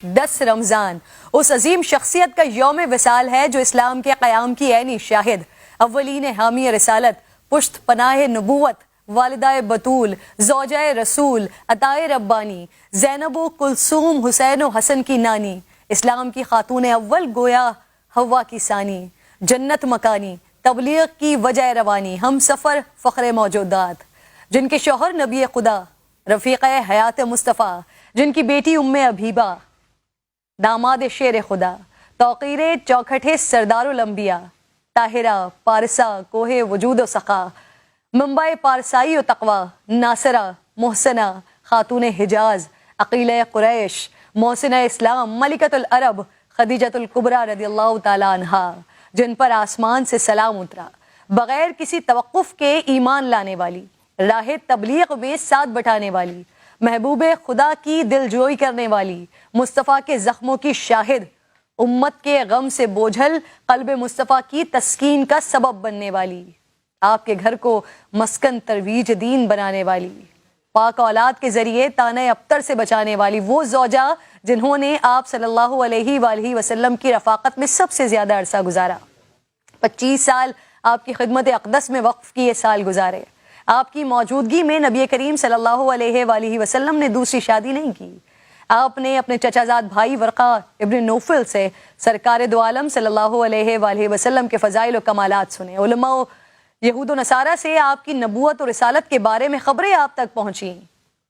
10 رمضان اس عظیم شخصیت کا یوم وصال ہے جو اسلام کے قیام کی عینی شاہد، اولین حامی رسالت، پشت پناہ نبوت، والدہ بطول، زوجہ رسول، عطائے ربانی، زینب و کلثوم، حسین و حسن کی نانی، اسلام کی خاتون اول، گویا حوا کی ثانی، جنت مکانی، تبلیغ کی وجہ روانی، ہم سفر فخر موجودات، جن کے شوہر نبی خدا، رفیق حیات مصطفیٰ، جن کی بیٹی ام حبیبہ، داماد شیر خدا، توقیر چوکھٹے سردار الانبیاء، طاہرہ پارسا کوہ وجود و سخا، منبع پارسائی و تقوی، ناصرہ محسنہ خاتون حجاز، عقیلہ قریش، محسنہ اسلام، ملکۃ العرب، خدیجۃ الکبریٰ رضی اللہ تعالیٰ عنہا، جن پر آسمان سے سلام اترا، بغیر کسی توقف کے ایمان لانے والی، راہ تبلیغ میں ساتھ بٹانے والی، محبوب خدا کی دل جوئی کرنے والی، مصطفیٰ کے زخموں کی شاہد، امت کے غم سے بوجھل قلب مصطفیٰ کی تسکین کا سبب بننے والی، آپ کے گھر کو مسکن ترویج دین بنانے والی، پاک اولاد کے ذریعے طعنہ ابتر سے بچانے والی، وہ زوجہ جنہوں نے آپ صلی اللہ علیہ وآلہ وسلم کی رفاقت میں سب سے زیادہ عرصہ گزارا، 25 سال آپ کی خدمت اقدس میں وقف کیے سال گزارے، آپ کی موجودگی میں نبی کریم صلی اللہ علیہ وآلہ وسلم نے دوسری شادی نہیں کی، آپ نے اپنے چچا زاد بھائی ورقہ ابن نوفل سے سرکار دو عالم صلی اللہ علیہ وآلہ وسلم کے فضائل و کمالات سنے، علماء و یہود و نصارہ سے آپ کی نبوت و رسالت کے بارے میں خبریں آپ تک پہنچیں،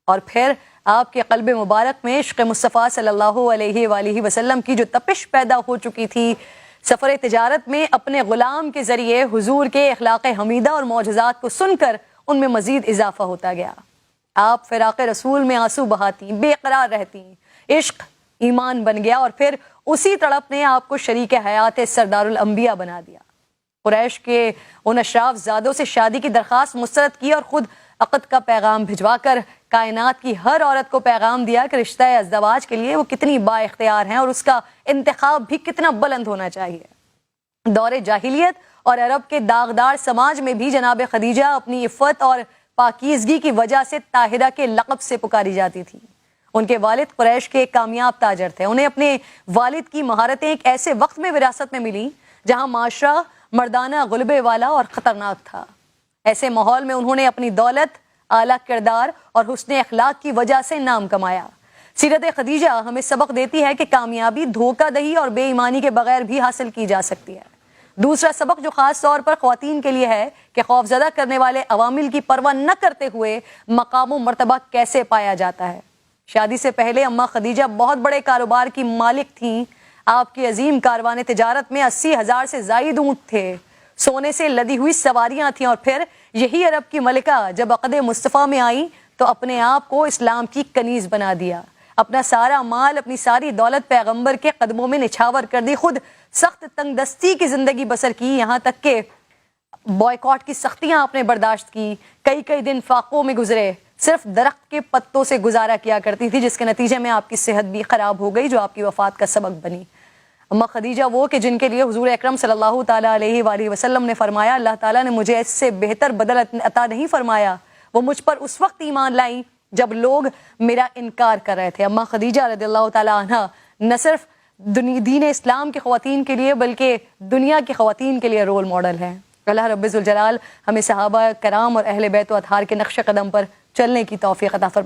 اور پھر آپ کے قلب مبارک میں عشق مصطفیٰ صلی اللہ علیہ وآلہ وسلم کی جو تپش پیدا ہو چکی تھی، سفر تجارت میں اپنے غلام کے ذریعے حضور کے اخلاق حمیدہ اور معجزات کو سن کر ان میں مزید اضافہ ہوتا گیا، آپ فراق رسول میں آنسو بہاتی، بے قرار رہتی، عشق ایمان بن گیا، اور پھر اسی تڑپ نے آپ کو شریک حیات سردار الانبیاء بنا دیا، قریش کے ان اشراف زادوں سے شادی کی درخواست مسترد کی اور خود عقد کا پیغام بھجوا کر کائنات کی ہر عورت کو پیغام دیا کہ رشتہ ازدواج کے لیے وہ کتنی با اختیار ہیں اور اس کا انتخاب بھی کتنا بلند ہونا چاہیے۔ دور جاہلیت اور عرب کے داغدار سماج میں بھی جناب خدیجہ اپنی عفت اور پاکیزگی کی وجہ سے طاہرہ کے لقب سے پکاری جاتی تھی، ان کے والد قریش کے کامیاب تاجر تھے، انہیں اپنے والد کی مہارتیں ایک ایسے وقت میں وراثت میں ملی جہاں معاشرہ مردانہ غلبے والا اور خطرناک تھا، ایسے ماحول میں انہوں نے اپنی دولت، اعلیٰ کردار اور حسن اخلاق کی وجہ سے نام کمایا۔ سیرت خدیجہ ہمیں سبق دیتی ہے کہ کامیابی دھوکہ دہی اور بے ایمانی کے بغیر بھی حاصل کی جا سکتی ہے۔ دوسرا سبق جو خاص طور پر خواتین کے لیے ہے کہ خوفزدہ کرنے والے عوامل کی پرواہ نہ کرتے ہوئے مقام و مرتبہ کیسے پایا جاتا ہے۔ شادی سے پہلے اماں خدیجہ بہت بڑے کاروبار کی مالک تھیں، آپ کی عظیم کاروان تجارت میں 80,000 سے زائد اونٹ تھے، سونے سے لدی ہوئی سواریاں تھیں، اور پھر یہی عرب کی ملکہ جب عقد مصطفیٰ میں آئیں تو اپنے آپ کو اسلام کی کنیز بنا دیا، اپنا سارا مال، اپنی ساری دولت پیغمبر کے قدموں میں نچھاور کر دی، خود سخت تنگ دستی کی زندگی بسر کی، یہاں تک کہ بائیکاٹ کی سختیاں آپ نے برداشت کی، کئی دن فاقوں میں گزرے، صرف درخت کے پتوں سے گزارا کیا کرتی تھی، جس کے نتیجے میں آپ کی صحت بھی خراب ہو گئی جو آپ کی وفات کا سبب بنی۔ اماں خدیجہ وہ کہ جن کے لیے حضور اکرم صلی اللہ تعالیٰ علیہ وآلہ وسلم نے فرمایا اللہ تعالیٰ نے مجھے اس سے بہتر بدل عطا نہیں فرمایا، وہ مجھ پر اس وقت ایمان لائیں جب لوگ میرا انکار کر رہے تھے۔ اماں خدیجہ رضی اللہ تعالیٰ عنہ نہ صرف دین اسلام کی خواتین کے لیے بلکہ دنیا کی خواتین کے لیے رول ماڈل ہیں۔ اللہ رب ذوالجلال ہمیں صحابہ کرام اور اہل بیت و اطہار کے نقش قدم پر چلنے کی توفیق عطا فرمائے۔